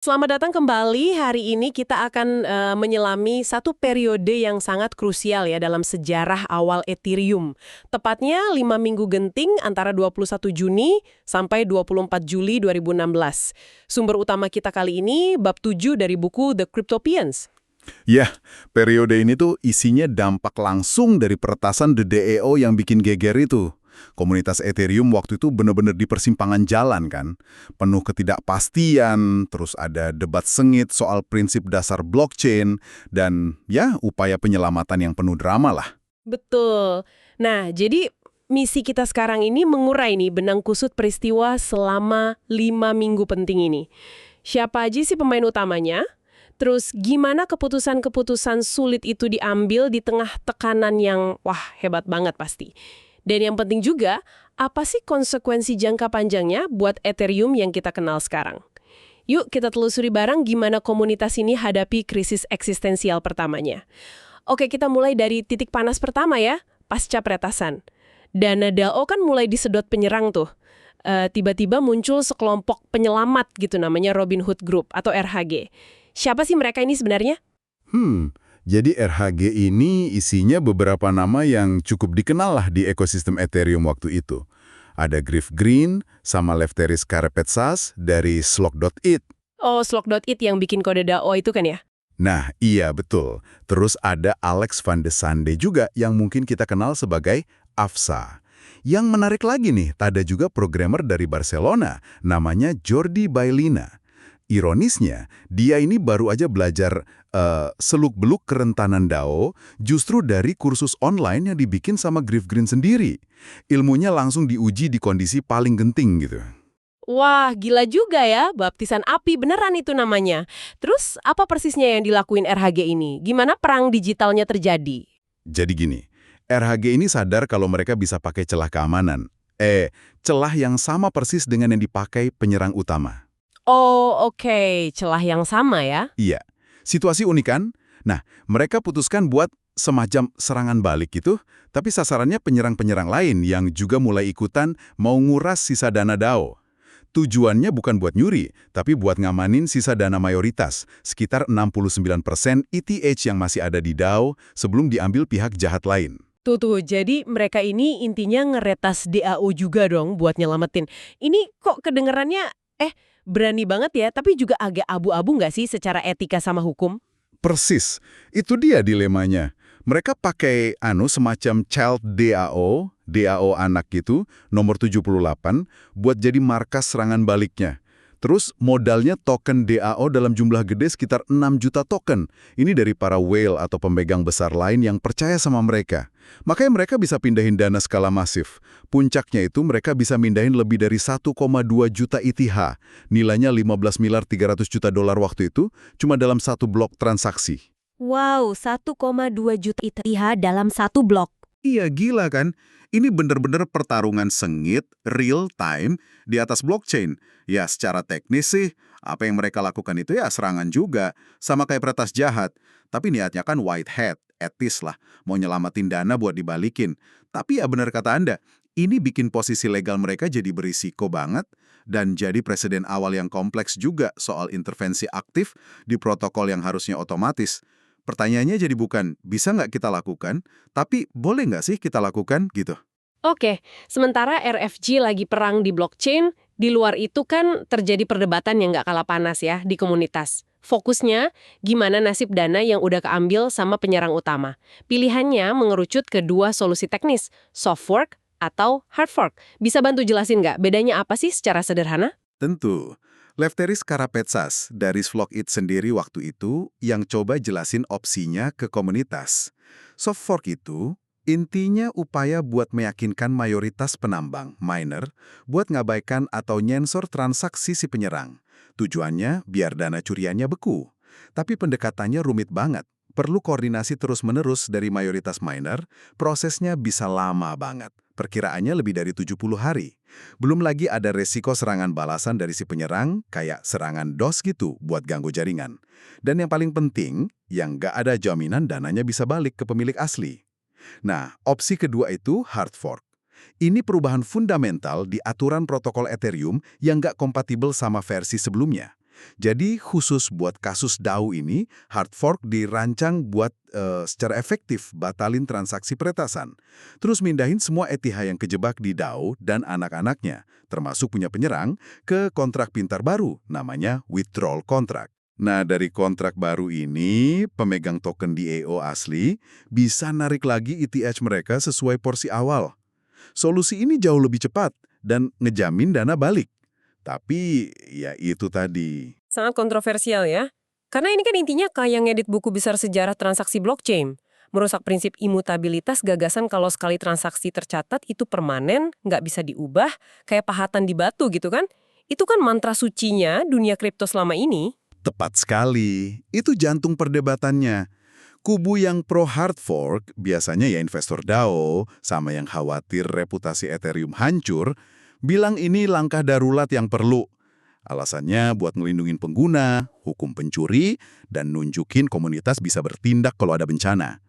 Selamat datang kembali. Hari ini kita akan menyelami satu periode yang sangat krusial ya dalam sejarah awal Ethereum. Tepatnya 5 minggu genting antara 21 Juni sampai 24 Juli 2016. Sumber utama kita kali ini bab 7 dari buku The Cryptopians. Ya, periode ini tuh isinya dampak langsung dari peretasan The DEO yang bikin geger itu. Komunitas Ethereum waktu itu benar-benar di persimpangan jalan kan. Penuh ketidakpastian, terus ada debat sengit soal prinsip dasar blockchain, dan ya upaya penyelamatan yang penuh drama lah. Betul. Nah, jadi misi kita sekarang ini mengurai nih benang kusut peristiwa selama 5 minggu penting ini. Siapa aja sih pemain utamanya? Terus gimana keputusan-keputusan sulit itu diambil di tengah tekanan yang wah hebat banget pasti. Dan yang penting juga, apa sih konsekuensi jangka panjangnya buat Ethereum yang kita kenal sekarang? Yuk kita telusuri bareng gimana komunitas ini hadapi krisis eksistensial pertamanya. Oke, kita mulai dari titik panas pertama ya, pasca peretasan. Dana DAO kan mulai disedot penyerang tuh. Tiba-tiba muncul sekelompok penyelamat gitu namanya Robinhood Group atau RHG. Siapa sih mereka ini sebenarnya? Jadi RHG ini isinya beberapa nama yang cukup dikenal lah di ekosistem Ethereum waktu itu. Ada Griff Green sama Lefteris Karapetsas dari Slok.it. Oh, Slok.it yang bikin kode DAO itu kan ya? Nah, iya betul. Terus ada Alex van de Sande juga yang mungkin kita kenal sebagai Afsa. Yang menarik lagi nih, ada juga programmer dari Barcelona, namanya Jordi Bailina. Ironisnya, dia ini baru aja belajar seluk-beluk kerentanan DAO justru dari kursus online yang dibikin sama Griff Green sendiri. Ilmunya langsung diuji di kondisi paling genting gitu. Wah, gila juga ya, baptisan api beneran itu namanya. Terus apa persisnya yang dilakuin RHG ini? Gimana perang digitalnya terjadi? Jadi gini, RHG ini sadar kalau mereka bisa pakai celah keamanan. Celah yang sama persis dengan yang dipakai penyerang utama. Oh, oke, celah yang sama ya. Iya, situasi unik kan? Nah, mereka putuskan buat semacam serangan balik gitu, tapi sasarannya penyerang-penyerang lain yang juga mulai ikutan mau nguras sisa dana DAO. Tujuannya bukan buat nyuri, tapi buat ngamanin sisa dana mayoritas, sekitar 69% ETH yang masih ada di DAO sebelum diambil pihak jahat lain. Tuh, jadi mereka ini intinya ngeretas DAO juga dong buat nyelamatin. Ini kok kedengerannya, berani banget ya, tapi juga agak abu-abu nggak sih secara etika sama hukum? Persis, itu dia dilemanya. Mereka pakai semacam child DAO, DAO anak gitu, nomor 78, buat jadi markas serangan baliknya. Terus modalnya token DAO dalam jumlah gede sekitar 6 juta token. Ini dari para whale atau pemegang besar lain yang percaya sama mereka. Makanya mereka bisa pindahin dana skala masif. Puncaknya itu mereka bisa mindahin lebih dari 1,2 juta ETH. Nilainya 15 miliar 300 juta dolar waktu itu, cuma dalam satu blok transaksi. Wow, 1,2 juta ETH dalam satu blok. Iya, gila kan? Ini bener-bener pertarungan sengit, real time, di atas blockchain. Ya, secara teknis sih, apa yang mereka lakukan itu ya serangan juga, sama kayak peretas jahat. Tapi niatnya kan white hat, etis lah, mau nyelamatin dana buat dibalikin. Tapi ya bener kata Anda, ini bikin posisi legal mereka jadi berisiko banget, dan jadi presiden awal yang kompleks juga soal intervensi aktif di protokol yang harusnya otomatis. Pertanyaannya jadi bukan, bisa nggak kita lakukan, tapi boleh nggak sih kita lakukan gitu? Oke, sementara RFG lagi perang di blockchain, di luar itu kan terjadi perdebatan yang nggak kalah panas ya di komunitas. Fokusnya, gimana nasib dana yang udah keambil sama penyerang utama. Pilihannya mengerucut ke dua solusi teknis, soft fork atau hard fork. Bisa bantu jelasin nggak bedanya apa sih secara sederhana? Tentu. Lefteris Karapetsas dari Slok.it sendiri waktu itu yang coba jelasin opsinya ke komunitas. Soft fork itu intinya upaya buat meyakinkan mayoritas penambang, miner, buat ngabaikan atau nyensor transaksi si penyerang. Tujuannya biar dana curiannya beku. Tapi pendekatannya rumit banget. Perlu koordinasi terus-menerus dari mayoritas miner, prosesnya bisa lama banget. Perkiraannya lebih dari 70 hari. Belum lagi ada resiko serangan balasan dari si penyerang, kayak serangan DOS gitu buat ganggu jaringan. Dan yang paling penting, yang nggak ada jaminan dananya bisa balik ke pemilik asli. Nah, opsi kedua itu hard fork. Ini perubahan fundamental di aturan protokol Ethereum yang nggak kompatibel sama versi sebelumnya. Jadi khusus buat kasus DAO ini, hard fork dirancang buat secara efektif batalin transaksi peretasan. Terus mindahin semua ETH yang kejebak di DAO dan anak-anaknya, termasuk punya penyerang, ke kontrak pintar baru, namanya withdrawal contract. Nah, dari kontrak baru ini, pemegang token DAO asli bisa narik lagi ETH mereka sesuai porsi awal. Solusi ini jauh lebih cepat dan ngejamin dana balik. Tapi, ya itu tadi. Sangat kontroversial ya. Karena ini kan intinya kayak ngedit buku besar sejarah transaksi blockchain. Merusak prinsip imutabilitas gagasan kalau sekali transaksi tercatat itu permanen, nggak bisa diubah, kayak pahatan di batu gitu kan. Itu kan mantra sucinya dunia kripto selama ini. Tepat sekali. Itu jantung perdebatannya. Kubu yang pro hard fork, biasanya ya investor DAO, sama yang khawatir reputasi Ethereum hancur, bilang ini langkah darurat yang perlu. Alasannya buat ngelindungin pengguna, hukum pencuri, dan nunjukin komunitas bisa bertindak kalau ada bencana.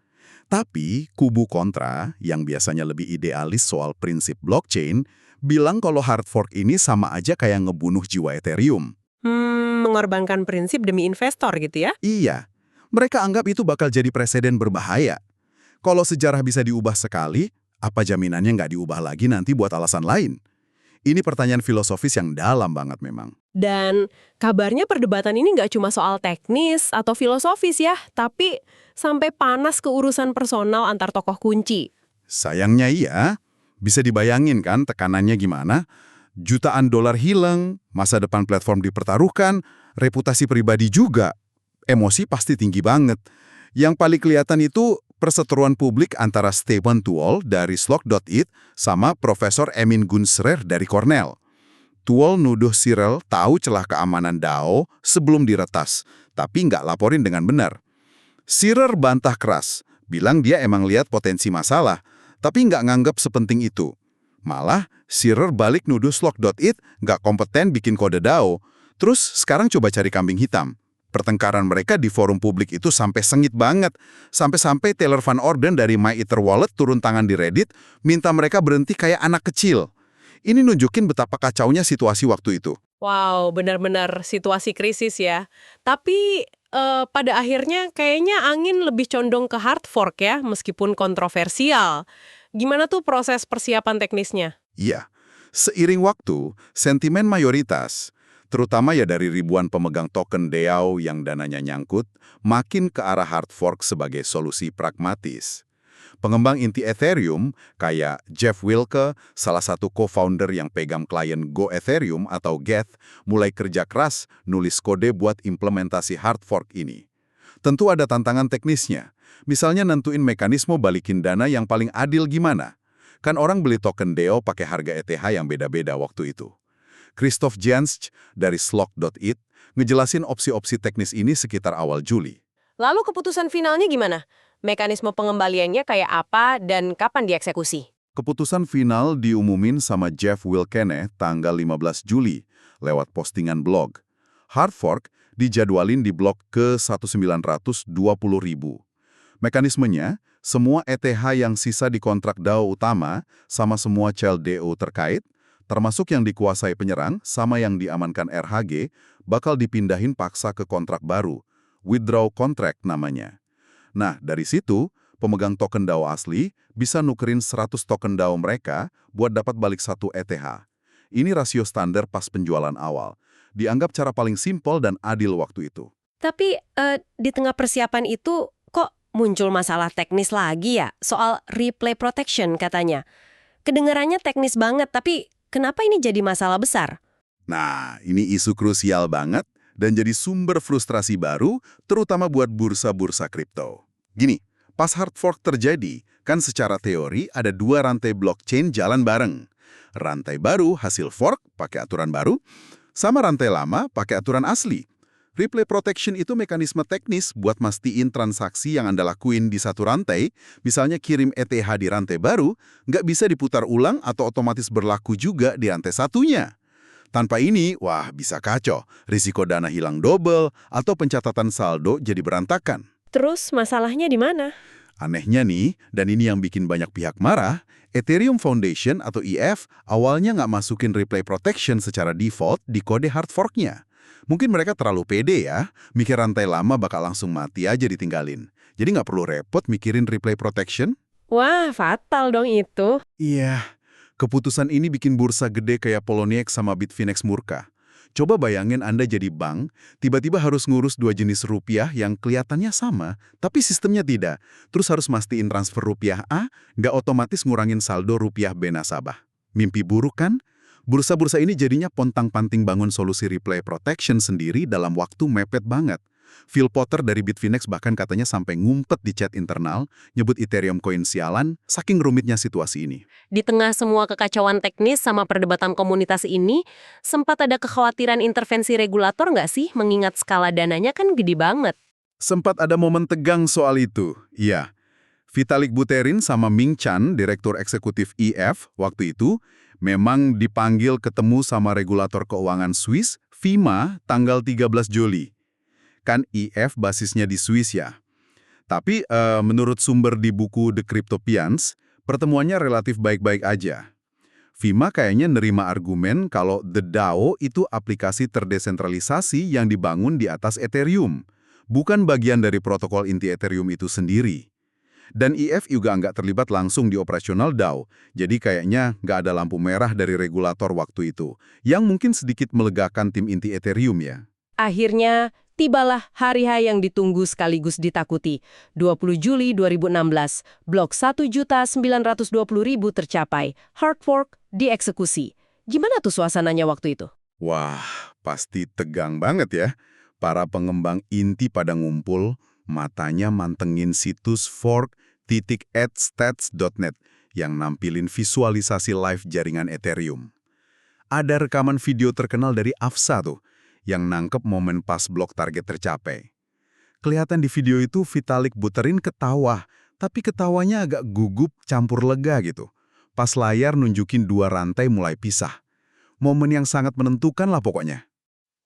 Tapi kubu kontra, yang biasanya lebih idealis soal prinsip blockchain, bilang kalau hard fork ini sama aja kayak ngebunuh jiwa Ethereum. Mengorbankan prinsip demi investor gitu ya? Iya, mereka anggap itu bakal jadi presiden berbahaya. Kalau sejarah bisa diubah sekali, apa jaminannya nggak diubah lagi nanti buat alasan lain? Ini pertanyaan filosofis yang dalam banget memang. Dan kabarnya perdebatan ini nggak cuma soal teknis atau filosofis ya, tapi sampai panas ke urusan personal antar tokoh kunci. Sayangnya iya, bisa dibayangin kan tekanannya gimana? Jutaan dolar hilang, masa depan platform dipertaruhkan, reputasi pribadi juga. Emosi pasti tinggi banget. Yang paling kelihatan itu perseteruan publik antara Stephen Tuol dari Slock.it sama Profesor Emin Gunzrer dari Cornell. Tuol nuduh Cyril tahu celah keamanan DAO sebelum diretas, tapi nggak laporin dengan benar. Cyril bantah keras, bilang dia emang lihat potensi masalah, tapi nggak nganggap sepenting itu. Malah, Cyril balik nuduh Slock.it nggak kompeten bikin kode DAO. Terus sekarang coba cari kambing hitam. Pertengkaran mereka di forum publik itu sampai sengit banget. Sampai-sampai Taylor Van Orden dari MyEtherWallet turun tangan di Reddit, minta mereka berhenti kayak anak kecil. Ini nunjukin betapa kacaunya situasi waktu itu. Wow, benar-benar situasi krisis ya. Tapi pada akhirnya kayaknya angin lebih condong ke hard fork ya, meskipun kontroversial. Gimana tuh proses persiapan teknisnya? Iya, seiring waktu, sentimen mayoritas, terutama ya dari ribuan pemegang token DAO yang dananya nyangkut, makin ke arah hard fork sebagai solusi pragmatis. Pengembang inti Ethereum, kayak Jeff Wilke, salah satu co-founder yang pegang klien Go Ethereum atau Geth, mulai kerja keras nulis kode buat implementasi hard fork ini. Tentu ada tantangan teknisnya. Misalnya nentuin mekanisme balikin dana yang paling adil gimana. Kan orang beli token DAO pakai harga ETH yang beda-beda waktu itu. Christoph Jansch dari Slock.it ngejelasin opsi-opsi teknis ini sekitar awal Juli. Lalu keputusan finalnya gimana? Mekanisme pengembaliannya kayak apa dan kapan dieksekusi? Keputusan final diumumin sama Jeff Wilkene tanggal 15 Juli lewat postingan blog. Hard fork dijadwalin di blok ke-1920.000. Mekanismenya, semua ETH yang sisa di kontrak DAO utama sama semua child DAO terkait, termasuk yang dikuasai penyerang sama yang diamankan RHG, bakal dipindahin paksa ke kontrak baru, withdraw contract namanya. Nah, dari situ, pemegang token DAO asli bisa nukerin 100 token DAO mereka buat dapat balik 1 ETH. Ini rasio standar pas penjualan awal. Dianggap cara paling simpel dan adil waktu itu. Tapi di tengah persiapan itu kok muncul masalah teknis lagi ya? Soal replay protection katanya. Kedengarannya teknis banget, tapi kenapa ini jadi masalah besar? Nah, ini isu krusial banget dan jadi sumber frustrasi baru, terutama buat bursa-bursa kripto. Gini, pas hard fork terjadi, kan secara teori ada 2 rantai blockchain jalan bareng. Rantai baru hasil fork pakai aturan baru, sama rantai lama pakai aturan asli. Replay protection itu mekanisme teknis buat mastiin transaksi yang Anda lakuin di satu rantai, misalnya kirim ETH di rantai baru, nggak bisa diputar ulang atau otomatis berlaku juga di rantai satunya. Tanpa ini, wah bisa kacau, risiko dana hilang double, atau pencatatan saldo jadi berantakan. Terus masalahnya di mana? Anehnya nih, dan ini yang bikin banyak pihak marah, Ethereum Foundation atau EF awalnya nggak masukin replay protection secara default di kode hard forknya. Mungkin mereka terlalu pede ya, mikir rantai lama bakal langsung mati aja ditinggalin. Jadi nggak perlu repot mikirin replay protection. Wah, fatal dong itu. Iya, keputusan ini bikin bursa gede kayak Poloniex sama Bitfinex murka. Coba bayangin Anda jadi bank, tiba-tiba harus ngurus dua jenis rupiah yang kelihatannya sama, tapi sistemnya tidak. Terus harus mastiin transfer rupiah A, nggak otomatis ngurangin saldo rupiah B nasabah. Mimpi buruk kan? Bursa-bursa ini jadinya pontang-panting bangun solusi replay protection sendiri dalam waktu mepet banget. Phil Potter dari Bitfinex bahkan katanya sampai ngumpet di chat internal, nyebut Ethereum koin sialan, saking rumitnya situasi ini. Di tengah semua kekacauan teknis sama perdebatan komunitas ini, sempat ada kekhawatiran intervensi regulator nggak sih? Mengingat skala dananya kan gede banget. Sempat ada momen tegang soal itu, iya. Vitalik Buterin sama Ming Chan, Direktur Eksekutif EF, waktu itu, memang dipanggil ketemu sama regulator keuangan Swiss, FINMA, tanggal 13 Juli. Kan EF basisnya di Swiss ya. Tapi menurut sumber di buku The Cryptopians, pertemuannya relatif baik-baik aja. FINMA kayaknya nerima argumen kalau The DAO itu aplikasi terdesentralisasi yang dibangun di atas Ethereum, bukan bagian dari protokol inti Ethereum itu sendiri. Dan EF juga nggak terlibat langsung di operasional DAO, jadi kayaknya nggak ada lampu merah dari regulator waktu itu, yang mungkin sedikit melegakan tim inti Ethereum ya. Akhirnya, tibalah hari H yang ditunggu sekaligus ditakuti. 20 Juli 2016, blok 1.920.000 tercapai. Hard fork dieksekusi. Gimana tuh suasananya waktu itu? Wah, pasti tegang banget ya. Para pengembang inti pada ngumpul, matanya mantengin situs fork.adstats.net yang nampilin visualisasi live jaringan Ethereum. Ada rekaman video terkenal dari Afsa tuh, yang nangkep momen pas blok target tercapai. Kelihatan di video itu Vitalik Buterin ketawa, tapi ketawanya agak gugup campur lega gitu. Pas layar nunjukin dua rantai mulai pisah. Momen yang sangat menentukan lah pokoknya.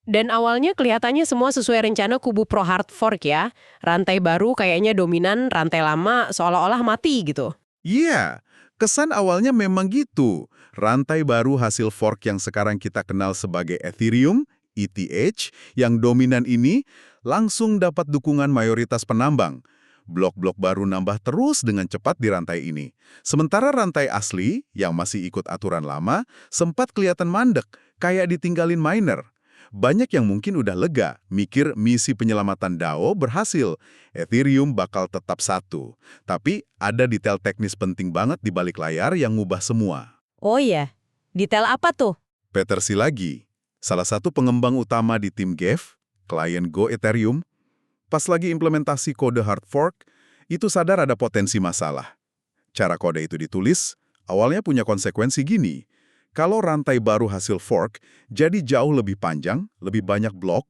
Dan awalnya kelihatannya semua sesuai rencana kubu pro hard fork ya. Rantai baru kayaknya dominan, rantai lama seolah-olah mati gitu. Iya, kesan awalnya memang gitu. Rantai baru hasil fork yang sekarang kita kenal sebagai Ethereum, ETH, yang dominan ini langsung dapat dukungan mayoritas penambang. Blok-blok baru nambah terus dengan cepat di rantai ini. Sementara rantai asli, yang masih ikut aturan lama, sempat kelihatan mandek, kayak ditinggalin miner. Banyak yang mungkin udah lega, mikir misi penyelamatan DAO berhasil. Ethereum bakal tetap satu. Tapi ada detail teknis penting banget di balik layar yang ngubah semua. Oh iya, detail apa tuh? Peter Szilagyi, salah satu pengembang utama di tim GEF, klien Go Ethereum, pas lagi implementasi kode hard fork, itu sadar ada potensi masalah. Cara kode itu ditulis, awalnya punya konsekuensi gini. Kalau rantai baru hasil fork jadi jauh lebih panjang, lebih banyak blok,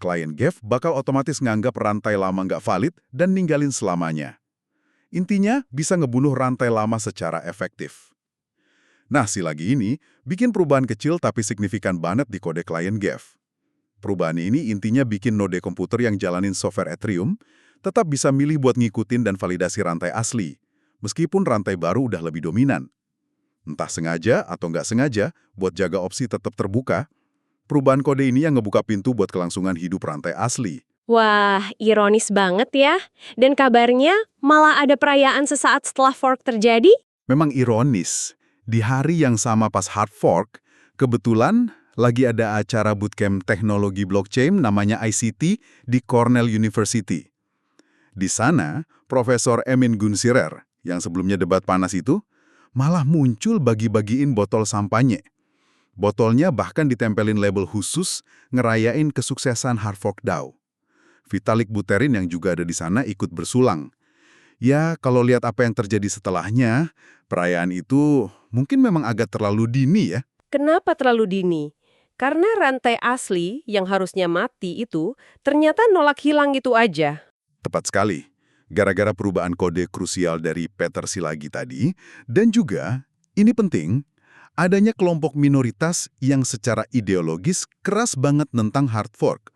klien GEF bakal otomatis nganggap rantai lama nggak valid dan ninggalin selamanya. Intinya, bisa ngebunuh rantai lama secara efektif. Nah, Szilagyi ini bikin perubahan kecil tapi signifikan banget di kode klien GEF. Perubahan ini intinya bikin node komputer yang jalanin software Ethereum tetap bisa milih buat ngikutin dan validasi rantai asli, meskipun rantai baru udah lebih dominan. Entah sengaja atau nggak sengaja, buat jaga opsi tetap terbuka, perubahan kode ini yang ngebuka pintu buat kelangsungan hidup rantai asli. Wah, ironis banget ya. Dan kabarnya malah ada perayaan sesaat setelah fork terjadi? Memang ironis, di hari yang sama pas hard fork, kebetulan lagi ada acara bootcamp teknologi blockchain namanya ICT di Cornell University. Di sana, Profesor Emin Gun Sirer, yang sebelumnya debat panas itu, malah muncul bagi-bagiin botol sampanye. Botolnya bahkan ditempelin label khusus ngerayain kesuksesan hard fork DAO. Vitalik Buterin yang juga ada di sana ikut bersulang. Ya, kalau lihat apa yang terjadi setelahnya, perayaan itu mungkin memang agak terlalu dini ya. Kenapa terlalu dini? Karena rantai asli yang harusnya mati itu ternyata nolak hilang gitu aja. Tepat sekali. Gara-gara perubahan kode krusial dari Peter Szilagyi tadi, dan juga, ini penting, adanya kelompok minoritas yang secara ideologis keras banget tentang hard fork.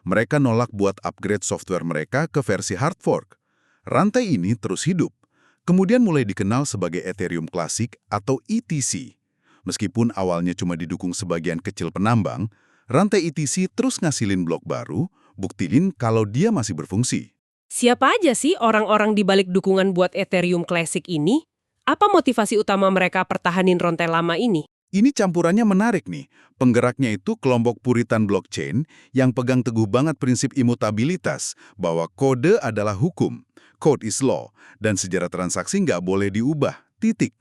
Mereka nolak buat upgrade software mereka ke versi hard fork. Rantai ini terus hidup, kemudian mulai dikenal sebagai Ethereum Classic atau ETC. Meskipun awalnya cuma didukung sebagian kecil penambang, Rantai ETC terus ngasilin blok baru, buktiin kalau dia masih berfungsi. Siapa aja sih orang-orang di balik dukungan buat Ethereum Classic ini? Apa motivasi utama mereka pertahanin rantai lama ini? Ini campurannya menarik nih. Penggeraknya itu kelompok puritan blockchain yang pegang teguh banget prinsip imutabilitas bahwa kode adalah hukum, code is law, dan sejarah transaksi nggak boleh diubah, titik.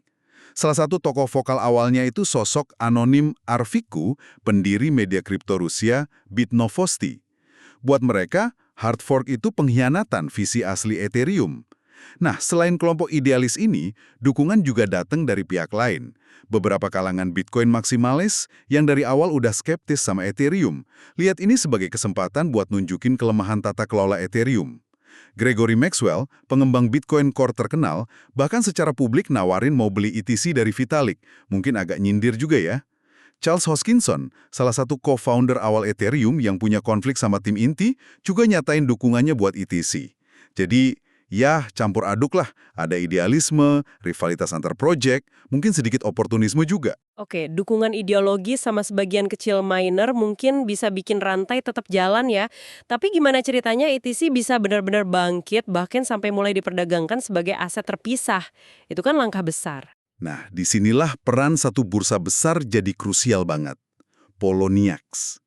Salah satu tokoh vokal awalnya itu sosok anonim Arviku, pendiri media kripto Rusia, Bitnovosti. Buat mereka, hard fork itu pengkhianatan visi asli Ethereum. Nah, selain kelompok idealis ini, dukungan juga datang dari pihak lain. Beberapa kalangan Bitcoin maksimalis yang dari awal udah skeptis sama Ethereum, lihat ini sebagai kesempatan buat nunjukin kelemahan tata kelola Ethereum. Gregory Maxwell, pengembang Bitcoin Core terkenal, bahkan secara publik nawarin mau beli ETC dari Vitalik. Mungkin agak nyindir juga ya. Charles Hoskinson, salah satu co-founder awal Ethereum yang punya konflik sama tim inti, juga nyatain dukungannya buat ETC. Jadi, ya, campur aduk lah. Ada idealisme, rivalitas antar project, mungkin sedikit oportunisme juga. Oke, dukungan ideologi sama sebagian kecil miner mungkin bisa bikin rantai tetap jalan ya. Tapi gimana ceritanya ETC bisa benar-benar bangkit bahkan sampai mulai diperdagangkan sebagai aset terpisah? Itu kan langkah besar. Nah, disinilah peran satu bursa besar jadi krusial banget. Poloniex.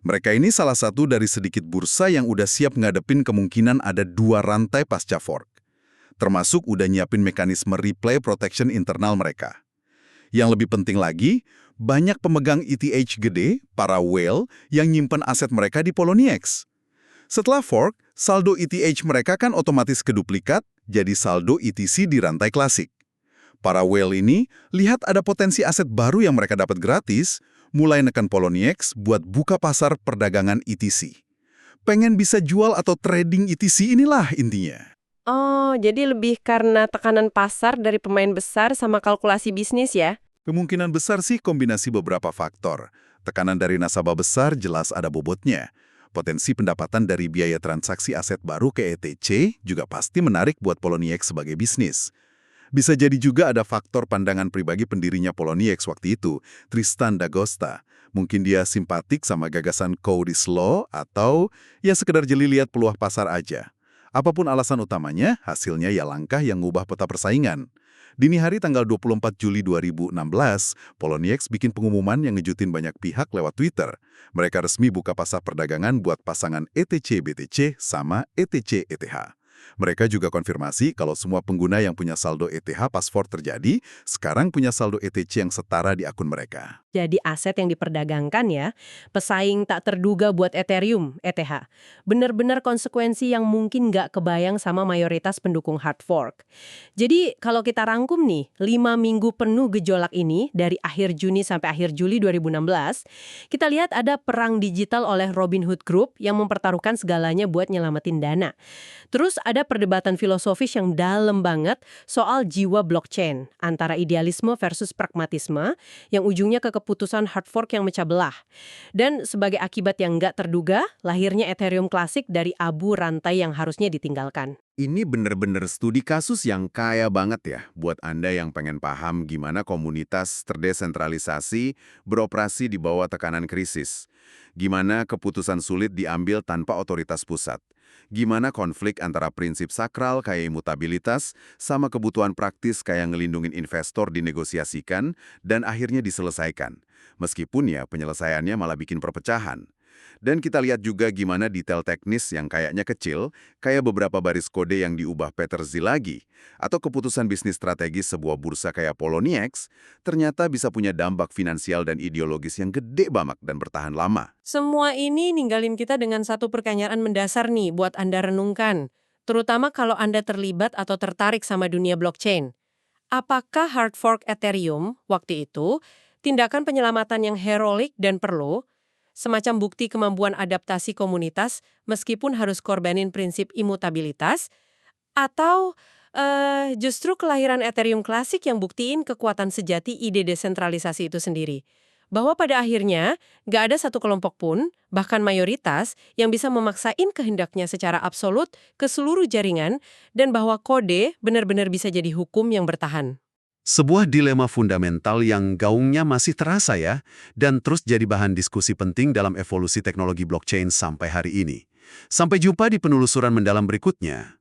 Mereka ini salah satu dari sedikit bursa yang udah siap ngadepin kemungkinan ada dua rantai pasca fork. Termasuk udah nyiapin mekanisme replay protection internal mereka. Yang lebih penting lagi, banyak pemegang ETH gede, para whale, yang nyimpen aset mereka di Poloniex. Setelah fork, saldo ETH mereka kan otomatis keduplikat, jadi saldo ETC di rantai klasik. Para whale ini lihat ada potensi aset baru yang mereka dapat gratis, mulai nekan Poloniex buat buka pasar perdagangan ETC. Pengen bisa jual atau trading ETC inilah intinya. Oh, jadi lebih karena tekanan pasar dari pemain besar sama kalkulasi bisnis ya? Kemungkinan besar sih kombinasi beberapa faktor. Tekanan dari nasabah besar jelas ada bobotnya. Potensi pendapatan dari biaya transaksi aset baru ke ETC juga pasti menarik buat Poloniex sebagai bisnis. Bisa jadi juga ada faktor pandangan pribadi pendirinya Poloniex waktu itu, Tristan da Costa. Mungkin dia simpatik sama gagasan Code is Law atau ya sekedar jeli lihat peluang pasar aja. Apapun alasan utamanya, hasilnya ya langkah yang ngubah peta persaingan. Dini hari tanggal 24 Juli 2016, Poloniex bikin pengumuman yang ngejutin banyak pihak lewat Twitter. Mereka resmi buka pasar perdagangan buat pasangan ETC-BTC sama ETC-ETH. Mereka juga konfirmasi kalau semua pengguna yang punya saldo ETH pas fork terjadi, sekarang punya saldo ETC yang setara di akun mereka. Jadi aset yang diperdagangkan ya, pesaing tak terduga buat Ethereum, ETH. Benar-benar konsekuensi yang mungkin nggak kebayang sama mayoritas pendukung hard fork. Jadi kalau kita rangkum nih, 5 minggu penuh gejolak ini, dari akhir Juni sampai akhir Juli 2016, kita lihat ada perang digital oleh Robinhood Group yang mempertaruhkan segalanya buat nyelamatin dana. Terus ada perdebatan filosofis yang dalam banget soal jiwa blockchain, antara idealisme versus pragmatisme, yang ujungnya ke keputusan hard fork yang mecah belah. Dan sebagai akibat yang nggak terduga, lahirnya Ethereum Classic dari abu rantai yang harusnya ditinggalkan. Ini bener-bener studi kasus yang kaya banget ya buat Anda yang pengen paham gimana komunitas terdesentralisasi beroperasi di bawah tekanan krisis. Gimana keputusan sulit diambil tanpa otoritas pusat. Gimana konflik antara prinsip sakral kayak imutabilitas sama kebutuhan praktis kayak ngelindungin investor dinegosiasikan dan akhirnya diselesaikan. Meskipun ya penyelesaiannya malah bikin perpecahan. Dan kita lihat juga gimana detail teknis yang kayaknya kecil, kayak beberapa baris kode yang diubah Peter Thiel lagi, atau keputusan bisnis strategis sebuah bursa kayak Poloniex, ternyata bisa punya dampak finansial dan ideologis yang gede banget dan bertahan lama. Semua ini ninggalin kita dengan satu pertanyaan mendasar nih buat Anda renungkan. Terutama kalau Anda terlibat atau tertarik sama dunia blockchain. Apakah hard fork Ethereum waktu itu tindakan penyelamatan yang heroik dan perlu, semacam bukti kemampuan adaptasi komunitas meskipun harus korbanin prinsip imutabilitas, atau justru kelahiran Ethereum Classic yang buktiin kekuatan sejati ide desentralisasi itu sendiri? Bahwa pada akhirnya nggak ada satu kelompok pun, bahkan mayoritas, yang bisa memaksain kehendaknya secara absolut ke seluruh jaringan, dan bahwa kode benar-benar bisa jadi hukum yang bertahan. Sebuah dilema fundamental yang gaungnya masih terasa ya, dan terus jadi bahan diskusi penting dalam evolusi teknologi blockchain sampai hari ini. Sampai jumpa di penelusuran mendalam berikutnya.